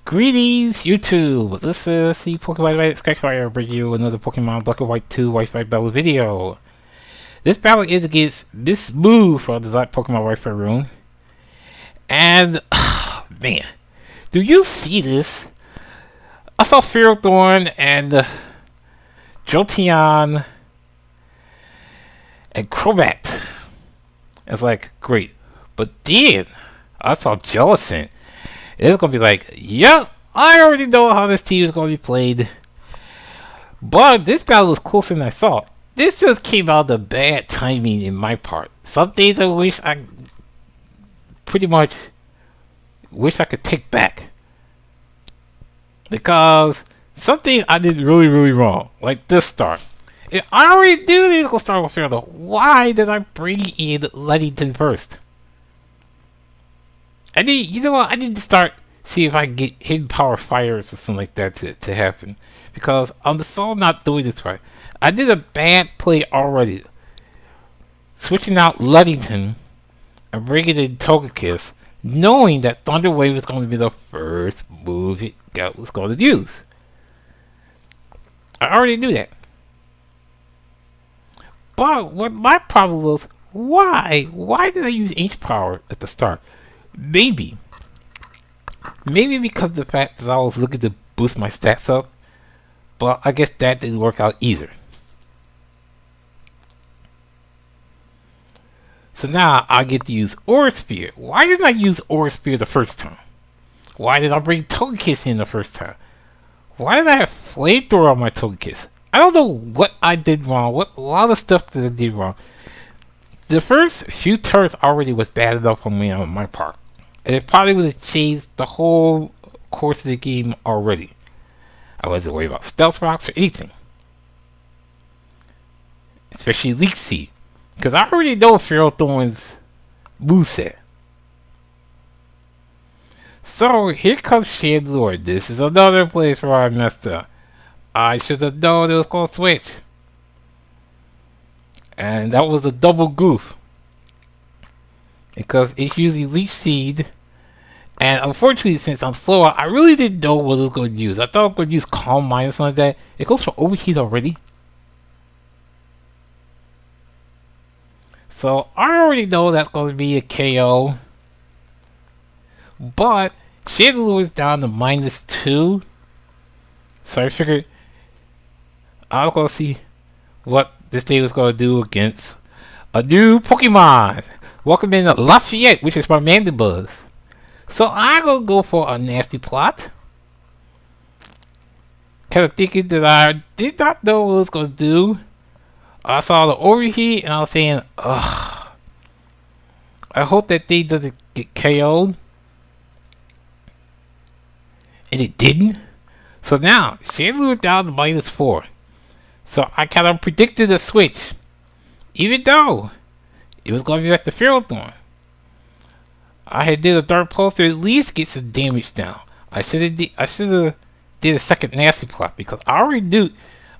Greetings, YouTube! This is the Pokemon Skyfire bringing you another Pokemon Black and White 2 Wi-Fi battle video. This battle is against Miss Moo from the Pokemon Wi-Fi room. And, man, do you see this? I saw Ferrothorn and Jolteon and Crobat. It's like, great. But then, I saw Jellicent. It's gonna be like, yep, I already know how this team is gonna be played. But this battle was closer than I thought. This just came out of bad timing in my part. Some things I wish I pretty much wish I could take back. Because something I did really wrong. Like this start. If I already knew they was gonna start with Ferrothorn, why did I bring in Luddington first? I need, you know what, I need to start, see if I can get hidden power fires or something like that to happen. Because I'm so not doing this right. I did a bad play already. Switching out Luddington and bringing in Togekiss, knowing that Thunder Wave was going to be the first move it was going to use. I already knew that. But what my problem was, why did I use Ancient Power at the start? Maybe because of the fact that I was looking to boost my stats up, but I guess that didn't work out either. So now I get to use Aura Sphere. Why didn't I use Aura Sphere the first time? Why did I bring Togekiss in the first time? Why did I have Flamethrower on my Togekiss? I don't know what I did wrong, a lot of stuff that I did wrong. The first few turns already was bad enough for me on my part. And it probably would have changed the whole course of the game already. I wasn't worried about Stealth Rocks or anything. Especially Leech Seed. Because I already know Ferrothorn's moveset. So here comes Chandelure. This is another place where I messed up. I should have known it was going to switch. And that was a double goof. Because it's usually Leech Seed. And unfortunately, since I'm slower, I really didn't know what it was going to use. I thought I was going to use Calm Mind or something like that. It goes for Overheat already. So I already know that's going to be a KO. But Chandelure is down to -2. So I figured I was going to see what this thing was going to do against a new Pokemon. Welcome in Lafayette, which is my Mandibuzz. So I'm going to go for a nasty plot. Kind of thinking that I did not know what it was going to do. I saw the overheat and I was saying, ugh. I hope that thing doesn't get KO'd. And it didn't. So now, Chandelure down to -4. So I kind of predicted a switch. Even though it was going to be like the Ferrothorn. I had did a Dark Pulse to at least get some damage down. I should have did a second nasty plot because I already knew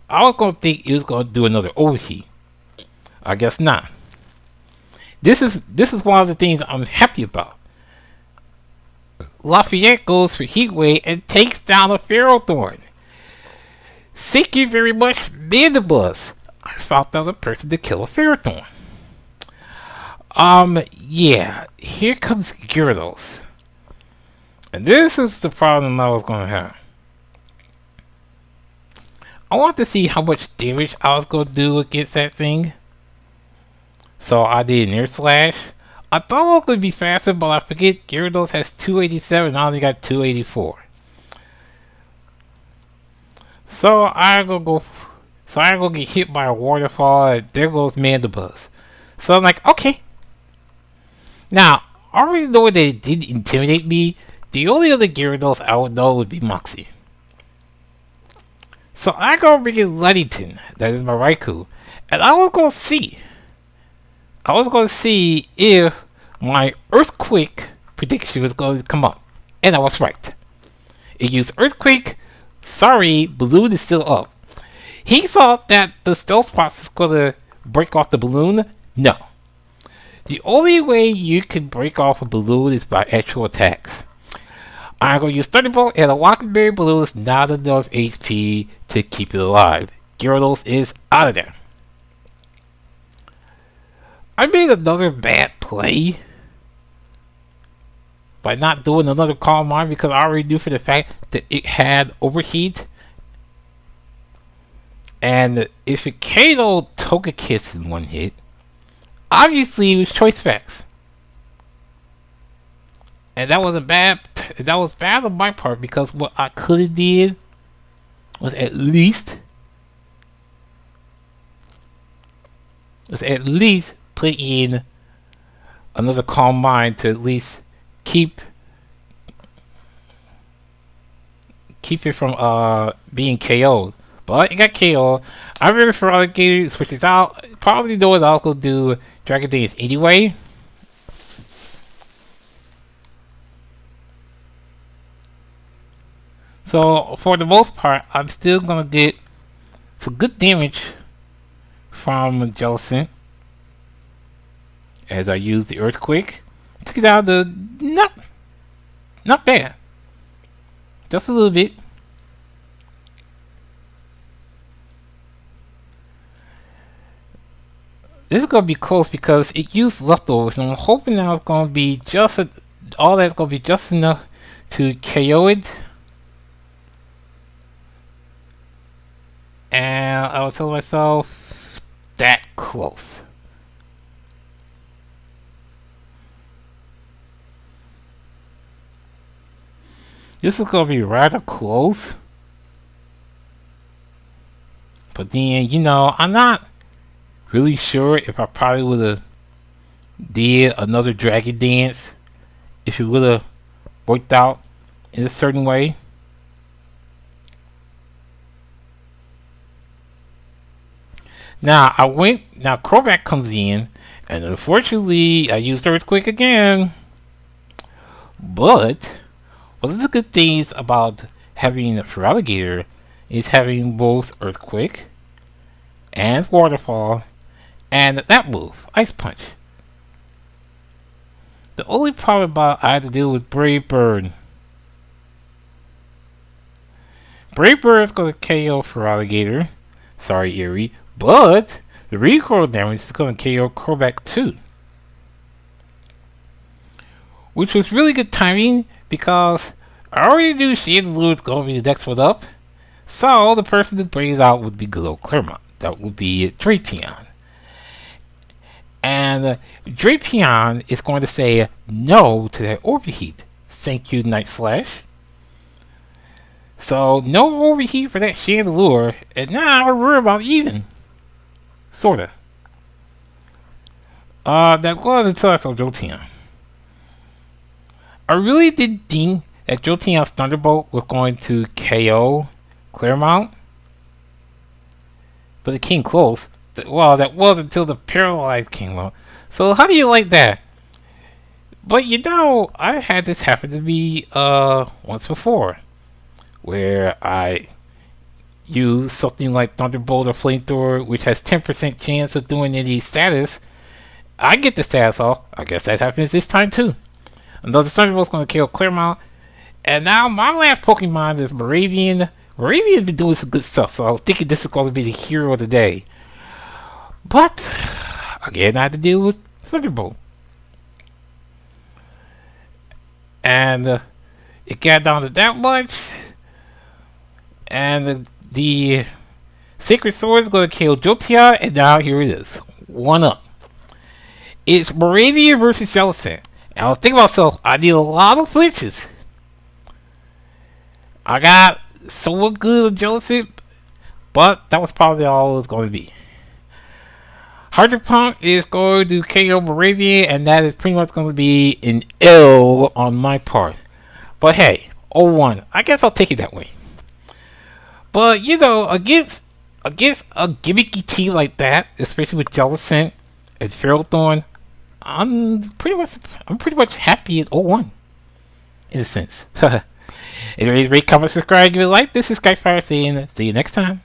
I was going to think it was going to do another overheat. I guess not. This is one of the things I'm happy about. Lafayette goes for Heat Wave and takes down a Ferrothorn. Thank you very much, Mandibuzz. I found another person to kill a Ferrothorn. Yeah, here comes Gyarados. And this is the problem I was going to have. I want to see how much damage I was going to do against that thing. So I did an Air Slash. I thought it was going to be faster, but I forget Gyarados has 287, I only got 284. So I'm going to get hit by a waterfall, and there goes Mandibuzz. So I'm like, okay. Now, I already know that it didn't intimidate me. The only other Gyarados I would know would be Moxie. So I go bring in Luddington, that is my Raikou, and I was going to see. I was going to see if my Earthquake prediction was going to come up. And I was right. It used Earthquake. Sorry, Balloon is still up. He thought that the Stealth Box was going to break off the balloon. No. The only way you can break off a balloon is by actual attacks. I'm going to use Thunderbolt and a Walking Berry, but it was not enough HP to keep it alive. Gyarados is out of there. I made another bad play by not doing another Calm Mind because I already knew for the fact that it had Overheat. And if it KO'd Togekiss in one hit, obviously it was Choice Specs. And that was bad on my part because what I could have did was at least put in another Calm Mind to at least keep it from being KO'd. But it got KO'd. I'm ready for Alligator, switches out. Probably know what I'll go do Dragon Dance anyway. So for the most part, I'm still gonna get some good damage from Jellicent as I use the Earthquake to get out the not bad, just a little bit. This is gonna be close because it used leftovers, and I'm hoping now it's gonna be all that's gonna be just enough to KO it. And I will tell myself that close. This is gonna be rather close. But then, you know, I'm not really sure if I probably would have did another Dragon Dance if it would have worked out in a certain way. Now Crobat comes in, and unfortunately I used Earthquake again. But one of the good things about having a Ferrothorn is having both Earthquake and Waterfall and that move, Ice Punch. The only problem I had to deal with Brave Bird. Brave Bird is going to KO Ferrothorn. Sorry, Erie. But the recoil damage is going to KO Crobat too. Which was really good timing because I already knew Chandelure was going to be the next one up. So the person that brings it out would be good old Clermont. That would be Drapion. And Drapion is going to say no to that Overheat. Thank you, Night Slash. So no Overheat for that Chandelure, and now we're about even. Sorta. That was until I saw Jolteon. I really didn't think that Jolteon's Thunderbolt was going to KO Claremont. But it came close. Well, that was until the Paralyze came out. So how do you like that? But you know, I had this happen to me once before. Where I use something like Thunderbolt or Flamethrower, which has 10% chance of doing any status. I get the status off. I guess that happens this time too. Another Thunderbolt's going to kill Claremont. And now my last Pokemon is Moravian. Moravian's been doing some good stuff, so I was thinking this is going to be the hero of the day. But, again, I had to deal with Thunderbolt. And it got down to that much. And the Sacred Sword is going to kill Jolteon, and now here it is. 1-up. It's Moravian versus Jellicent. And I was thinking to myself, I need a lot of flinches. I got someone good on Jellicent, but that was probably all it was going to be. Hydro Pump is going to KO Moravian, and that is pretty much going to be an L on my part. But hey, 0-1. I guess I'll take it that way. But you know, against a gimmicky team like that, especially with Jellicent and Ferrothorn, I'm pretty much happy at 0-1 in a sense. Anyways, rate, comment, subscribe, give it a like. This is Skyfire saying, see you next time.